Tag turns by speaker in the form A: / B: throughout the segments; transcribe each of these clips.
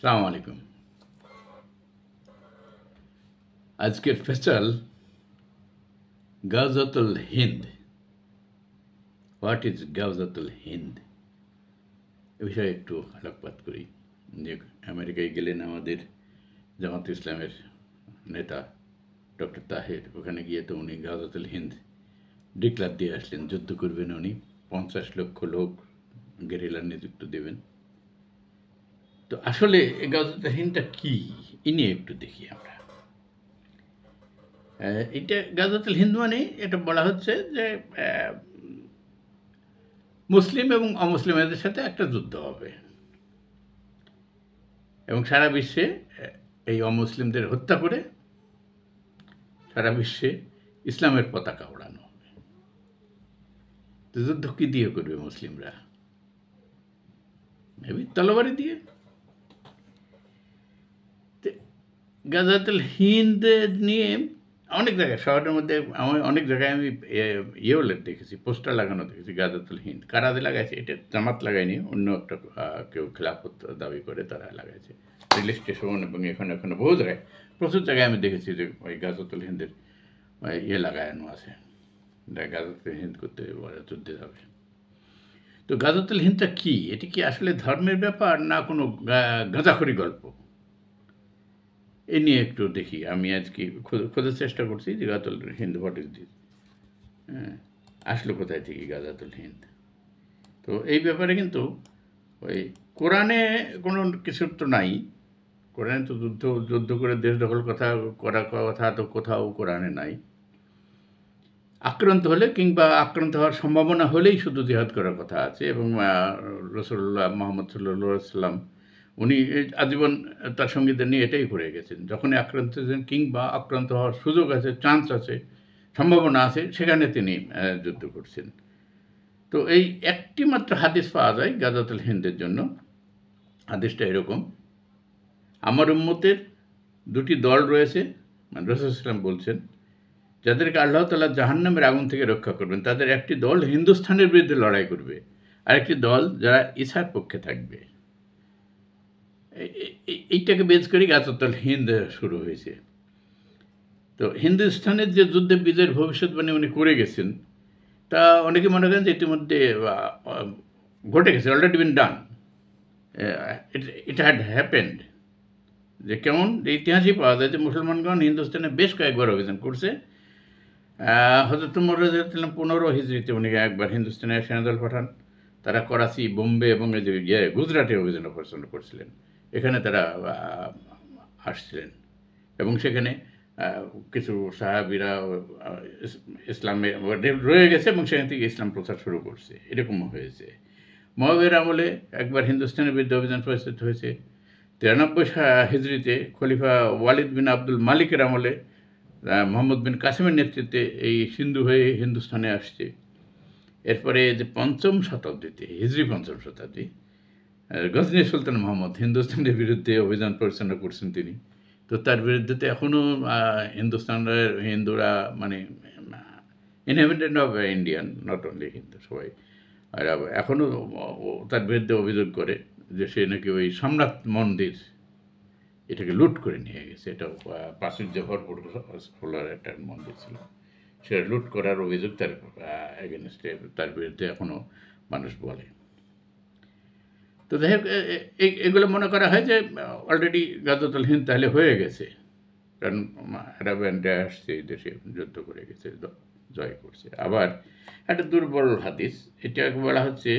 A: সালাম আলাইকুম। আজকের special Ghazwatul Hind. What is Ghazwatul Hind এ বিষয়ে একটু আলোকপাত করি। যে আমেরিকায় গেলেন আমাদের জামাত ইসলামের নেতা ডক্টর তাহের, ওখানে গিয়ে তো উনি গাওজাতুল হিন্দ ডিক্লার দিয়ে আসলেন, যুদ্ধ করবেন উনি, 50 লক্ষ লোক গেরিলার নেতৃত্ব দেবেন। তো আসলে এই গাওজাতুল হিন্দটা কী, এ নিয়ে একটু দেখি আমরা। এটা গাজাতুল হিন্দ মানে এটা বলা হচ্ছে যে মুসলিম এবং অমুসলিমদের সাথে একটা যুদ্ধ হবে এবং সারা বিশ্বে এই অমুসলিমদের হত্যা করে সারা বিশ্বে ইসলামের পতাকা ওড়ানো হবে। তো যুদ্ধ কী দিয়ে করবে মুসলিমরা? মেবি তলবারি দিয়ে। গাজাতুল হিন্দ নিয়ে অনেক জায়গায়, শহরের মধ্যে অনেক জায়গায় আমি ইয়েও দেখেছি, পোস্টার লাগানো দেখেছি, গাজাতুল হিন্দ। কারা লাগাইছে? এটা জামাত লাগায়নি, অন্য একটা কেউ খেলাফত দাবি করে তারা লাগাইছে। রেল স্টেশন এবং এখানে বহু জায়গায়, প্রচুর জায়গায় আমি দেখেছি যে ওই গাজাতুল হিন্দের ইয়ে লাগানো আছে, গাজাতুল হিন্দ করতে যুদ্ধে যাবে। তো গাজাতুল হিন্দটা কী? এটি কি আসলে ধর্মের ব্যাপার না কোনো গাঁজাখড়ি গল্প? এ নিয়ে একটু দেখি। আমি আজকে খোঁজার চেষ্টা করছি যে গাজাতুল হিন্দ হোয়াট ইজ দিস, হ্যাঁ, আসলো কোথায় থেকে গাজাতুল হিন্দ। তো এই ব্যাপারে কিন্তু ওই কোরআনে কোনো কিছু তো নাই। কোরআনে তো যুদ্ধ করে দেশ দখল কথা তো কোথাও কোরআনে নাই। আক্রান্ত হলে কিংবা আক্রান্ত হওয়ার সম্ভাবনা হলেই শুধু জিহাদ করার কথা আছে। এবং রাসূলুল্লাহ মুহাম্মদ সাল্লাল্লাহু আলাইহি ওয়াসাল্লাম উনি আজীবন তার সঙ্গীদের নিয়ে এটাই করে গেছেন, যখনই আক্রান্ত হয়েছেন কিংবা আক্রান্ত হওয়ার সুযোগ আছে, চান্স আছে, সম্ভাবনা আছে, সেখানে তিনি যুদ্ধ করছেন। তো এই একটি মাত্র হাদিস পাওয়া যায় গাজাতুল হিন্দের জন্য। হাদিসটা এরকম: আমার উম্মতের দুটি দল রয়েছে, মানে রাসূল সাল্লাল্লাহু আলাইহি ওয়াসাল্লাম বলছেন, যাদেরকে আল্লাহ তাআলা জাহান্নামের আগুন থেকে রক্ষা করবেন। তাদের একটি দল হিন্দুস্তানের বিরুদ্ধে লড়াই করবে, আরেকটি দল যারা ঈসার পক্ষে থাকবে। এইটাকে বেজ করে গাজাতুল হিন্দ শুরু হয়েছে। তো হিন্দুস্তানের যে যুদ্ধে বিজয়ের ভবিষ্যৎবাণী উনি করে গেছেন, তা অনেকে মনে করেন যে ইতিমধ্যে ঘটে গেছে, already been done, it had happened. যে কেমন, যে ইতিহাসই পাওয়া যায় যে মুসলমানগণ হিন্দুস্তানে বেশ কয়েকবার অভিযান করছে। হযরত উমর রাদিয়াল্লাহু 15 হিজরিতে উনি একবার হিন্দুস্তানে সেনাদল পাঠান। তারা করাচি, বোম্বে এবং এই যে গুজরাটে অভিযান অপারেশন করছিলেন। এখানে তারা আসছিলেন এবং সেখানে কিছু সাহাবীরা ইসলামে রয়ে গেছে এবং সেখান থেকে ইসলাম প্রচার শুরু করছে। এরকমও হয়েছে। মুআবিয়ার আমলে একবার হিন্দুস্তানের বিরুদ্ধে অভিযান পরিচালিত হয়েছে। 93 হিজরিতে খলিফা ওয়ালিদ বিন আব্দুল মালিকের আমলে মোহাম্মদ বিন কাসিমের নেতৃত্বে এই সিন্ধু হয়ে হিন্দুস্তানে আসছে। এরপরে যে 5ম শতাব্দীতে, হিজরি 5ম শতাব্দী, গজনী সুলতান মোহাম্মদ হিন্দুস্তানের বিরুদ্ধে অভিযান পরিচালনা করছেন তিনি। তো তার বিরুদ্ধে তো এখনও হিন্দুস্তানের হিন্দুরা, মানে inhabitant of Indian, not only Hindu, সবাই আর এখনও তার বিরুদ্ধে অভিযোগ করে যে সে নাকি ওই সম্রাট মন্দির এটাকে লুট করে নিয়ে গেছে। এটা প্রাচুর্য ভরপুর সোলার একটা মন্দির ছিল, সেটা লুট করার অভিযোগ তার এগেনস্টে, তার বিরুদ্ধে এখনও মানুষ বলে। তো যাই হোক, এগুলো মনে করা হয় যে অলরেডি গাজাতুল হিন্দ তাহলে হয়ে গেছে, কারণ আরবরা আসছে এই দেশে, যুদ্ধ করে গেছে, জয় করছে। আবার একটা দুর্বল হাদিস, এটা বলা হচ্ছে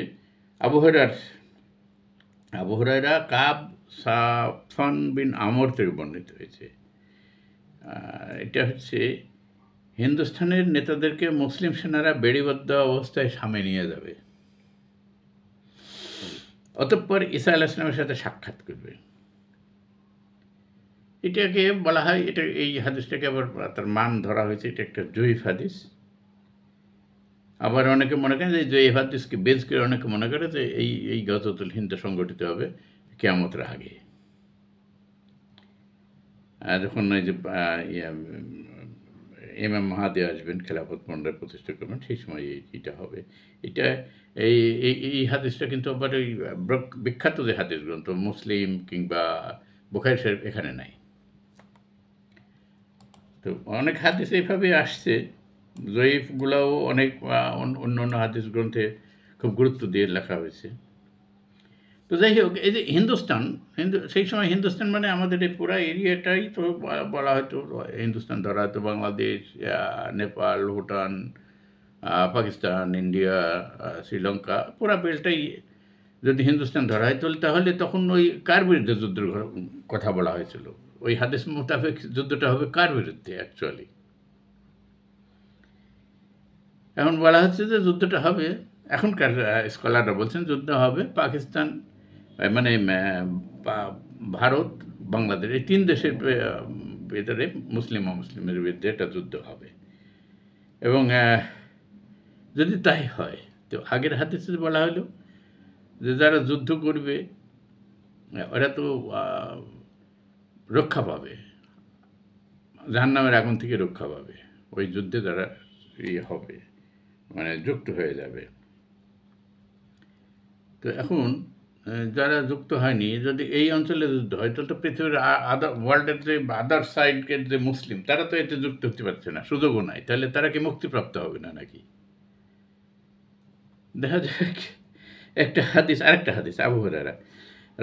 A: আবু হুরায়রা কাব সাফান বিন আমর থেকে বর্ণিত হয়েছে। এটা হচ্ছে হিন্দুস্তানের নেতাদেরকে মুসলিম সেনারা বেড়িবদ্ধ অবস্থায় সামনে নিয়ে যাবে, অতঃপর ঈসা আলাইহিস সালামের সাথে সাক্ষাৎ করবে। এটাকে বলা হয়, এই হাদিসটাকে আবার তার মান ধরা হয়েছে, এটা একটা জয়ীফ হাদিস। আবার অনেকে মনে করেন যে জয়ীফ হাদিসকে বেজ করে অনেকে মনে করে যে এই গাজাতুল হিন্দ সংগঠিত হবে কিয়ামতের আগে, যখন এই যে ইমাম মাহাদি আসবেন, খেলাফত পুনরায় প্রতিষ্ঠা করবেন, সেই সময় এইটা হবে। এটা এই এই হাদিসটা কিন্তু আবার ওই বিখ্যাত যে হাদিস গ্রন্থ মুসলিম কিংবা বুখারী শরীফ এখানে নাই। তো অনেক হাদিস এইভাবে আসছে। জয়ীফগুলাও অনেক অন্য অন্য হাদিস গ্রন্থে খুব গুরুত্ব দিয়ে লেখা হয়েছে। তো যাই হোক, এই যে হিন্দুস্তান, সেই সময় হিন্দুস্তান মানে আমাদের এই পুরা এরিয়াটাই তো বলা হয়তো হিন্দুস্তান, ধরা হয়তো বাংলাদেশ, নেপাল, ভুটান, পাকিস্তান, ইন্ডিয়া, শ্রীলঙ্কা, পুরা বেলটাই যদি হিন্দুস্তান ধরা হয় তাহলে তখন ওই কার বিরুদ্ধে যুদ্ধের কথা বলা হয়েছিল? ওই হাদিস মোতাবেক যুদ্ধটা হবে কার বিরুদ্ধে অ্যাকচুয়ালি? এখন বলা হচ্ছে যে যুদ্ধটা হবে, এখনকার স্কলাররা বলছেন যুদ্ধ হবে পাকিস্তান, মানে ভারত, বাংলাদেশ, এই ৩ দেশের ভেতরে মুসলিম অমুসলিমের বিরুদ্ধে একটা যুদ্ধ হবে। এবং যদি তাই হয়, তো আগের হাদিসে বলা হলো যে যারা যুদ্ধ করবে ওরা তো রক্ষা পাবে, জাহান্নামের আগুন থেকে রক্ষা পাবে, ওই যুদ্ধে যারা হবে, মানে যুক্ত হয়ে যাবে। তো এখন যারা যুক্ত হয়নি, যদি এই অঞ্চলে যুদ্ধ হয় তাহলে তো পৃথিবীর ওয়ার্ল্ডের যে আদার সাইডের যে মুসলিম, তারা তো এতে যুক্ত হতে পারছে না, সুযোগও নাই। তাহলে তারা কি মুক্তিপ্রাপ্ত হবে না নাকি? দেখা যাক একটা হাদিস, আরেকটা হাদিস, আবু হুরায়রা,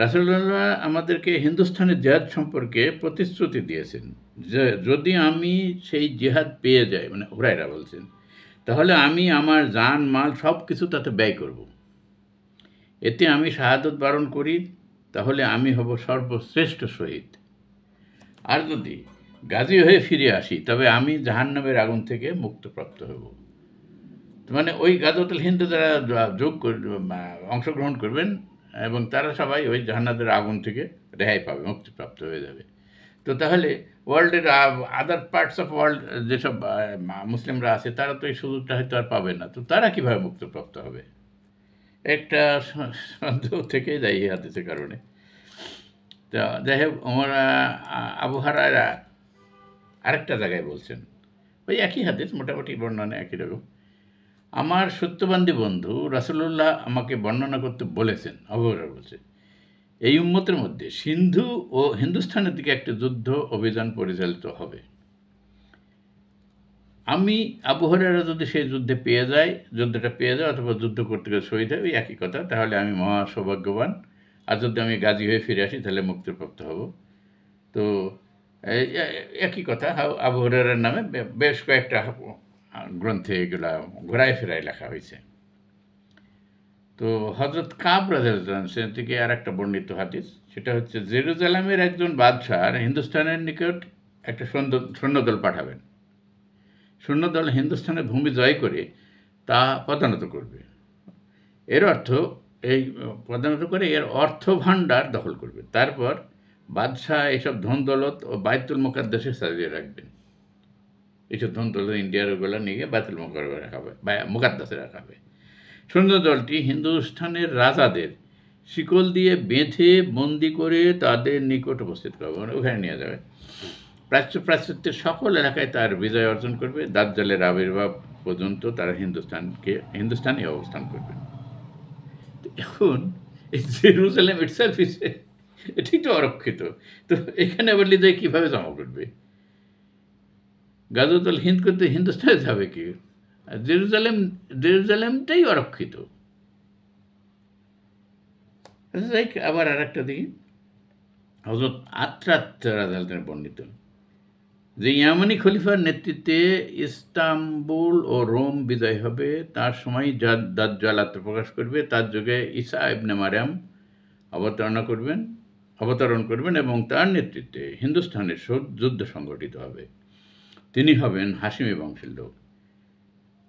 A: রাসূলুল্লাহ আমাদেরকে হিন্দুস্তানের জিহাদ সম্পর্কে প্রতিশ্রুতি দিয়েছেন যে যদি আমি সেই জিহাদ পেয়ে যাই, মানে হুরায়রা বলছেন, তাহলে আমি আমার জান মাল সব কিছু তাতে ব্যয় করব। এতে আমি শাহাদত বরণ করি, তাহলে আমি হব সর্বশ্রেষ্ঠ শহীদ। আর যদি গাজী হয়ে ফিরে আসি, তবে আমি জাহান্নামের আগুন থেকে মুক্তপ্রাপ্ত হব। মানে ওই গাজওয়াতুল হিন্দে যারা অংশগ্রহণ করবেন, এবং তারা সবাই ওই জাহান্নামের আগুন থেকে রেহাই পাবে, মুক্তিপ্রাপ্ত হয়ে যাবে। তো তাহলে ওয়ার্ল্ডের আদার পার্টস অফ ওয়ার্ল্ড যেসব মুসলিমরা আছে, তারা তো এই সুযোগটা হয়তো আর পাবে না। তো তারা কীভাবে মুক্তপ্রাপ্ত হবে? একটা সন্দেহ থেকেই যায় এই হাদিসের কারণে। তো যাই হোক, আবু হুরায়রা আরেকটা জায়গায় বলছেন, ওই একই হাদিস, মোটামুটি বর্ণনা একই রকম, আমার সত্যবাদী বন্ধু রাসূলুল্লাহ আমাকে বর্ণনা করতে বলেছেন, আবু হুরায়রা বলছে, এই উম্মতের মধ্যে সিন্ধু ও হিন্দুস্তানের দিকে একটা যুদ্ধ অভিযান পরিচালিত হবে। আমি আবু হুরায়রা যদি সেই যুদ্ধটা পেয়ে যাই অথবা যুদ্ধ করতে গিয়ে শহীদ হয়, ওই একই কথা, তাহলে আমি মহা সৌভাগ্যবান। আর যদি আমি গাজী হয়ে ফিরে আসি, তাহলে মুক্তিপ্রাপ্ত হব। তো একই কথা আবু হুরায়রার নামে বেশ কয়েকটা গ্রন্থে এগুলা ঘোরায় ফেরায় লেখা হয়েছে। তো হযরত কাব রাদিয়াল্লাহু আনহু থেকে আর একটা বর্ণিত হাদিস, সেটা হচ্ছে জেরুজালেমের একজন বাদশাহ হিন্দুস্তানের নিকট একটা সৈন্যদল পাঠাবেন। সৈন্যদল হিন্দুস্তানের ভূমি জয় করে তা পদানত করবে। এর অর্থ এই পদানত করে এর অর্থ ভাণ্ডার দখল করবে। তারপর বাদশাহ এইসব ধন দৌলত ও বাইতুল মুকাদ্দাসে সাজিয়ে রাখবেন। এইসব ধন দৌলত ইন্ডিয়ার ওগুলো নিয়ে গিয়ে বাইতুল মুকাদ্দাসে রাখা হবে। সৈন্যদলটি হিন্দুস্তানের রাজাদের শিকল দিয়ে বেঁধে বন্দি করে তাদের নিকট উপস্থিত করবে, মানে ওখানে নিয়ে যাবে। প্রাচ্যের সকল এলাকায় তার বিজয় অর্জন করবে। দাজ্জালের আবির্ভাব পর্যন্ত তারা হিন্দুস্তানে অবস্থান করবে। এখন এই জেরুজালেম ইটসেলফ এটি তো অরক্ষিত। তো এখানে আবার লিজায় কীভাবে জমা করবে? গাজওয়াতুল হিন্দ করতে হিন্দুস্তানে যাবে কি? আর জেরুজালেমটাই অরক্ষিত। আবার আর একটা দিকে হযরত আত্রাত রাদিয়াল্লাহু বর্ণিত যে ইয়ামানি খলিফার নেতৃত্বে ইস্তাম্বুল ও রোম বিজয় হবে, তার সময় দাজ্জাল আত্মপ্রকাশ করবে, তার যুগে ঈসা ইবনে মারইয়াম অবতরণ করবেন এবং তার নেতৃত্বে হিন্দুস্তানের যুদ্ধ সংগঠিত হবে। তিনি হবেন হাশিমি বংশের লোক।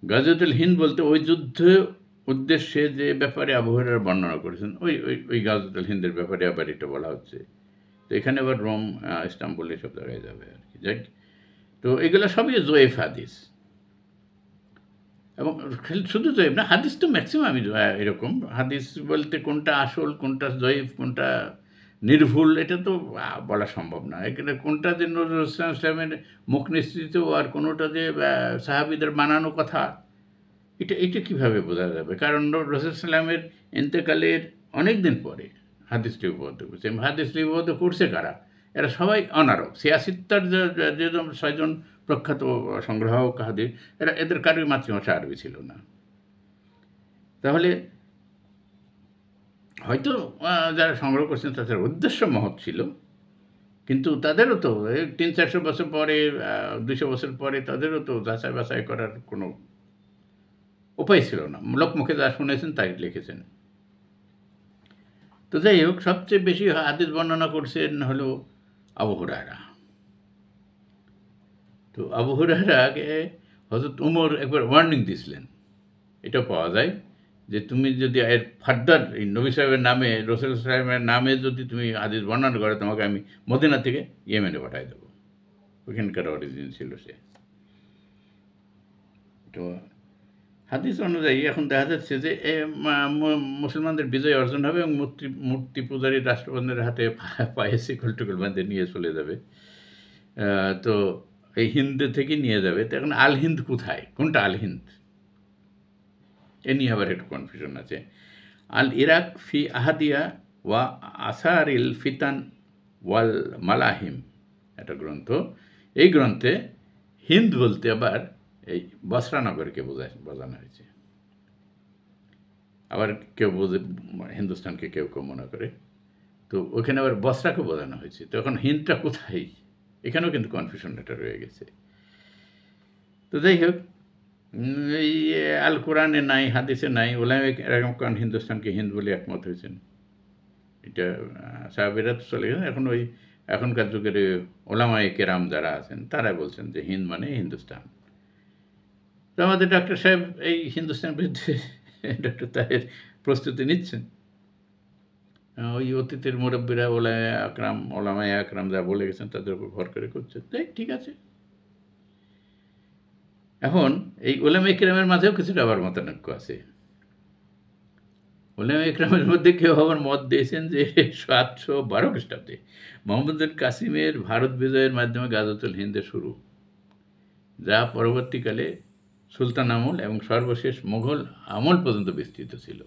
A: গাজওয়াতুল হিন্দ বলতে ওই যুদ্ধ উদ্দেশ্যে যে ব্যাপারে আবু হুরায়রা বর্ণনা করেছেন, ওই গাজওয়াতুল হিন্দের ব্যাপারে আবার এটা বলা হচ্ছে। তো এখানে আবার রোম, ইস্তাম্বুল এসব জায়গায় যাবে আর কি। যাই, তো এগুলো সবই জয়েফ হাদিস। এবং শুধু জয়েফ না, হাদিস তো ম্যাক্সিমামই এরকম। হাদিস বলতে কোনটা আসল, কোনটা জয়েফ, কোনটা নির্ভুল, এটা তো বলা সম্ভব না। এখানে কোনটা যে নজরুল ইসলামের মুখ নিঃসৃত আর কোনোটা যে সাহাবীদের বানানো কথা, এটা কীভাবে বোঝা যাবে? কারণ রসুল সাল্লামের ইন্তেকালের অনেক দিন পরে হাদিস লিপিবদ্ধ করছে। হাদিস লিপিবদ্ধ করছে কারা? এরা সবাই অনারব। সিয়াসিত্তার যে ৬ জন প্রখ্যাত সংগ্রাহক হাদিস, এদের কারোই মাতৃভাষা আরবি ছিল না। তাহলে হয়তো যারা সংগ্রহ করছেন তাদের উদ্দেশ্য মহৎ ছিল, কিন্তু তাদেরও তো ৩০০-৪০০ বছর পরে, ২০০ বছর পরে তাদেরও তো যাচাই বাছাই করার কোনো উপায় ছিল না। লোকমুখে যা শুনেছেন তাই লিখেছেন। তো যাই হোক, সবচেয়ে বেশি হাদিস বর্ণনা করছেন হলো আবু হুরায়রা। তো আবু হুরায়রাকে হযরত উমর একবার ওয়ার্নিং দিয়েছিলেন। এটাও পাওয়া যায় যে তুমি যদি এর ফার্দার এই নবী সাহেবের নামে, রাসূল সাহেবের নামে যদি তুমি হাদিস বর্ণনা করো, তোমাকে আমি মদিনা থেকে ইয়েমেনে পাঠায় দেবো। ওইখানকার অরিজিন ছিল সে। তো হাদিস অনুযায়ী এখন দেখা যাচ্ছে যে মুসলমানদের বিজয় অর্জন হবে এবং মূর্তি পূজারী রাষ্ট্রপ্রধানের হাতে পায়ে শিকল-টিকল বেঁধে নিয়ে চলে যাবে। তো এই হিন্দ থেকে নিয়ে যাবে। তো এখন আল হিন্দ কোথায়? কোনটা আল হিন্দ? এ নিয়ে আবার একটু কনফিউশন আছে। আল ইরাক ফি আহাদিয়া ওয়া আসারিল ফিতান ওয়াল মালাহিম একটা গ্রন্থ। এই গ্রন্থে হিন্দ বলতে আবার এই বসরা নগরকে বোঝানো হয়েছে। আবার কেউ বোঝে হিন্দুস্তানকে, কেউ মনে করে। তো ওখানে আবার বসরাকে বোঝানো হয়েছে। তো এখন হিন্দটা কোথায়? এখানেও কিন্তু কনফিউশন এটা রয়ে গেছে। তো যাই হোক, এই আল কোরআনে নাই, হাদিসে নাই। ওলামায়ে কেরাম হিন্দুস্তানকে হিন্দ বলে একমত হয়েছেন। এটা সাহাবীরা তো চলে গেছেন। এখন এখনকার যুগের ওলামায়ে কেরাম যারা আছেন তারা বলছেন যে হিন্দ মানে হিন্দুস্তান। তো আমাদের ডক্টর সাহেব এই হিন্দুস্তানের বিরুদ্ধে ডক্টর তাহের প্রস্তুতি নিচ্ছেন। ওই অতীতের মুরব্বীরা ওলামায়ে আকরাম যা বলে গেছেন তাদের উপর ভর করে করছেন। তাই ঠিক আছে। এখন এই ওলামায়ে কেরামের মাঝেও কিছুটা আবার মতানৈক্য আছে। ওলামায়ে কেরামের মধ্যে কেউ আবার মত দিয়েছেন যে ৭১২ খ্রিস্টাব্দে মোহাম্মদ বিন কাসিমের ভারত বিজয়ের মাধ্যমে গাজওয়াতুল হিন্দের শুরু, যা পরবর্তীকালে সুলতান আমল এবং সর্বশেষ মুঘল আমল পর্যন্ত বিস্তৃত ছিল।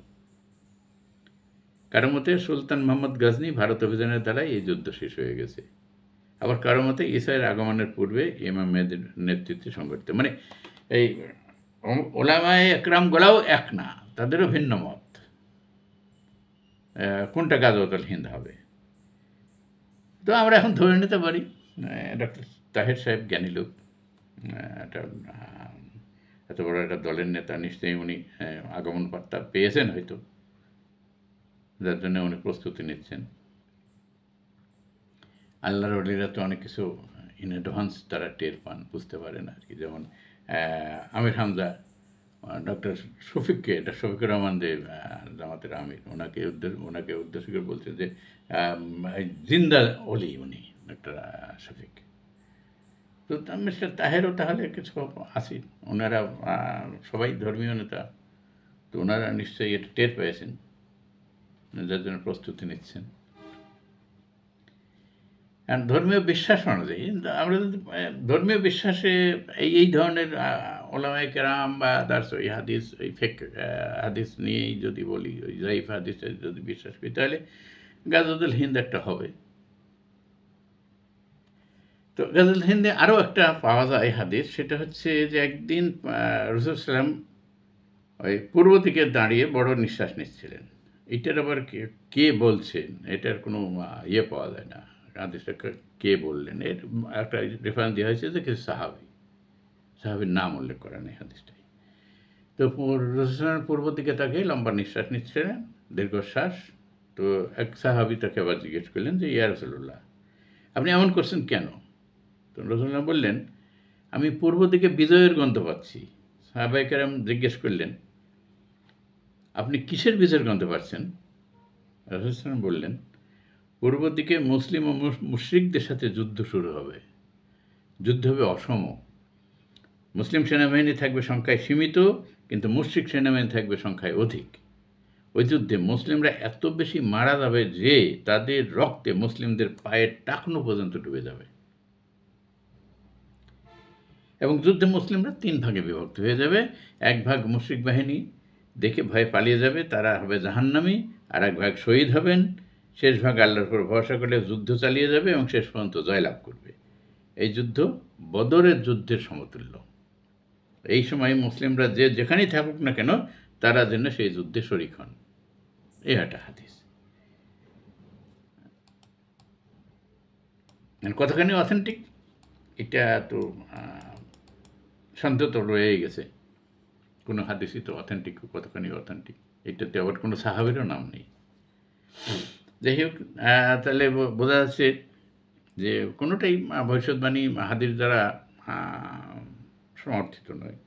A: কারো মতে সুলতান মোহাম্মদ গজনী ভারত অভিযানের দ্বারাই এই যুদ্ধ শেষ হয়ে গেছে। আবার কারো মতে ঈসার আগমনের পূর্বে ইমাম মেহেদীর নেতৃত্বে সংঘটিত। মানে এই ওলামায়ে একরামগুলাও এক না, তাদেরও ভিন্ন মত কোনটা গাজওয়াতুল হিন্দ হবে। তো আমরা এখন ধরে নিতে পারি ডক্টর তাহের সাহেব জ্ঞানী লোক, একটা এত বড় একটা দলের নেতা, নিশ্চয়ই উনি আগমন বার্তা পেয়েছেন হয়তো, যার জন্য উনি প্রস্তুতি নিচ্ছেন। আল্লাহর ওলিরা তো অনেক কিছু ইন অ্যাডভান্স তারা টের পান, বুঝতে পারেন আর কি। যেমন আমির হামজা ডক্টর শফিককে, এটা শফিকুর রহমান দেব জামাতের আমির, ওনাকে উদ্দেশ্য করে বলছে যে জিন্দা অলি উনি ডক্টর শফিক। তো মিস্টার তাহেরও তাহলে কিছু আসি, ওনারা সবাই ধর্মীয় নেতা, তো ওনারা নিশ্চয়ই এটা টের পেয়েছেন, যার জন্য প্রস্তুতি নিচ্ছেন। আর ধর্মীয় বিশ্বাস অনুযায়ী আমরা যদি ধর্মীয় বিশ্বাসে এই ধরনের ওলামায়ে কেরাম বা আদার্স ওই হাদিস, ওই ফেক হাদিস নিয়েই যদি বলি, ওই জাইফ হাদিসে যদি বিশ্বাস করি, তাহলে গাজওয়াতুল হিন্দ একটা হবে। তো গাজওয়াতুল হিন্দে আরও একটা পাওয়া যায় হাদিস, সেটা হচ্ছে যে একদিন রাসূল সাল্লাম ওই পূর্ব দিকে দাঁড়িয়ে বড় নিঃশ্বাস নিচ্ছিলেন। এটার আবার কে বলছেন, এটার কোনো ইয়ে পাওয়া যায় না, হাদিসটা কে বললেন। এর একটা রেফারেন্স দেওয়া হয়েছে যে কিছু সাহাবীর নাম উল্লেখ করা নেই হাদিসটাই। তো রাসূল পূর্ব দিকে তাকে লম্বা নিঃশ্বাস নিচ্ছিলেন, দীর্ঘশ্বাস। তো এক সাহাবী তাকে আবার জিজ্ঞেস করলেন যে ইয়া রাসূলুল্লাহ, আপনি এমন করছেন কেন? তো রাসূলুল্লাহ বললেন, আমি পূর্ব দিকে বিজয়ের গন্ধ পাচ্ছি। সাহাবায়ে কেরাম জিজ্ঞেস করলেন, আপনি কিসের বিজয়ের গন্ধ পাচ্ছেন? রাসূল বললেন, পূর্ব দিকে মুসলিম ও মুশরিকদের সাথে যুদ্ধ শুরু হবে। যুদ্ধ হবে অসম। মুসলিম সেনাবাহিনী থাকবে সংখ্যায় সীমিত, কিন্তু মুশরিক সেনাবাহিনী থাকবে সংখ্যায় অধিক। ওই যুদ্ধে মুসলিমরা এত বেশি মারা যাবে যে তাদের রক্তে মুসলিমদের পায়ের টাকনো পর্যন্ত ডুবে যাবে এবং যুদ্ধে মুসলিমরা ৩ ভাগে বিভক্ত হয়ে যাবে। এক ভাগ মুশরিক বাহিনী দেখে ভয়ে পালিয়ে যাবে, তারা হবে জাহান্নামী। আর এক ভাগ শহীদ হবেন, শেষ ভাগ আল্লাহর উপর ভরসা করে যুদ্ধ চালিয়ে যাবে এবং শেষ পর্যন্ত জয়লাভ করবে। এই যুদ্ধ বদরের যুদ্ধের সমতুল্য। এই সময় মুসলিমরা যে যেখানেই থাকুক না কেন তারা যেন সেই যুদ্ধে শরিক হন। এই একটা হাদিস। কতখানি অথেন্টিক এটা তো সন্দেহ তো রয়েই গেছে, কোনো হাদিসই তো অথেন্টিক, কতখানি অথেন্টিক এটাতে আবার কোনো সাহাবীরও নাম নেই। যাই হোক, তাহলে বোঝা যাচ্ছে যে কোনোটাই ভবিষ্যৎবাণী হাদিস দ্বারা সমর্থিত নয়।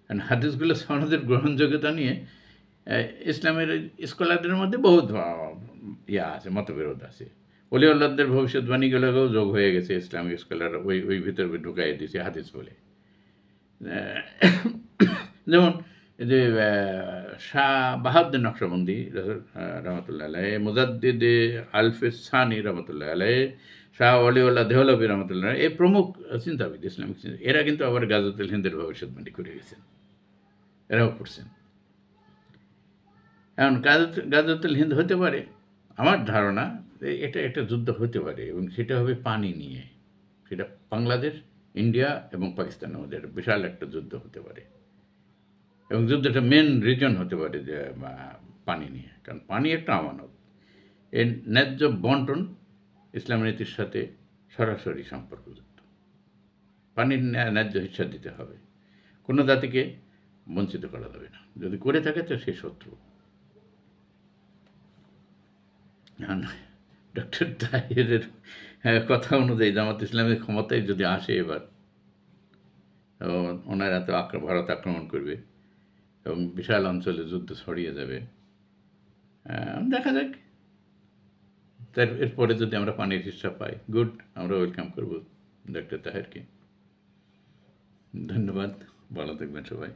A: কারণ হাদিসগুলো সনদের গ্রহণযোগ্যতা নিয়ে ইসলামের স্কলারদের মধ্যে বহুত আছে, মতবিরোধ আছে। অলি আল্লাহদের ভবিষ্যৎবাণীগুলোকেও যোগ হয়ে গেছে ইসলামিক স্কলার ওই ভিতরে ঢুকাই দিয়েছে হাদিস বলে। যেমন যে শাহ বাহাউদ্দিন নকশবন্দি রহমতুল্লাহ আলাইহ, মুজাদ্দিদ আলফিস সানি রহমতুল্লাহ আলাইহ, শাহ অলিউল্লাহ দেহলভী রহমতুল্লাহ, এই প্রমুখ চিন্তাবিদ ইসলামিক চিন্তা, এরা কিন্তু আবার গাজওয়াতুল হিন্দের ভবিষ্যৎবাণী করে গেছেন, এরাও করছেন। এখন গাজওয়াতুল হিন্দ হতে পারে, আমার ধারণা এটা একটা যুদ্ধ হতে পারে এবং সেটা হবে পানি নিয়ে। সেটা বাংলাদেশ, ইন্ডিয়া এবং পাকিস্তানের মধ্যে বিশাল একটা যুদ্ধ হতে পারে এবং যুদ্ধটা মেন রিজন হতে পারে যে পানি নিয়ে। কারণ পানি একটা আমানত, এর ন্যায্য বন্টন ইসলাম নীতির সাথে সরাসরি সম্পর্কযুক্ত। পানির ন্যায্য হিস্সা দিতে হবে, কোনো জাতিকে বঞ্চিত করা যাবে না, যদি করে থাকে তো সে শত্রু। ডক্টর তাহেরের কথা অনুযায়ী জামাত ইসলামের ক্ষমতায় যদি আসে এবার, ওনারা তো ভারত আক্রমণ করবে এবং বিশাল অঞ্চলে যুদ্ধ ছড়িয়ে যাবে। দেখা যাক, এরপরে যদি আমরা পানির হিস্সা পাই, গুড, আমরা ওয়েলকাম করব ডক্টর তাহেরকে। ধন্যবাদ, ভালো থাকবেন সবাই।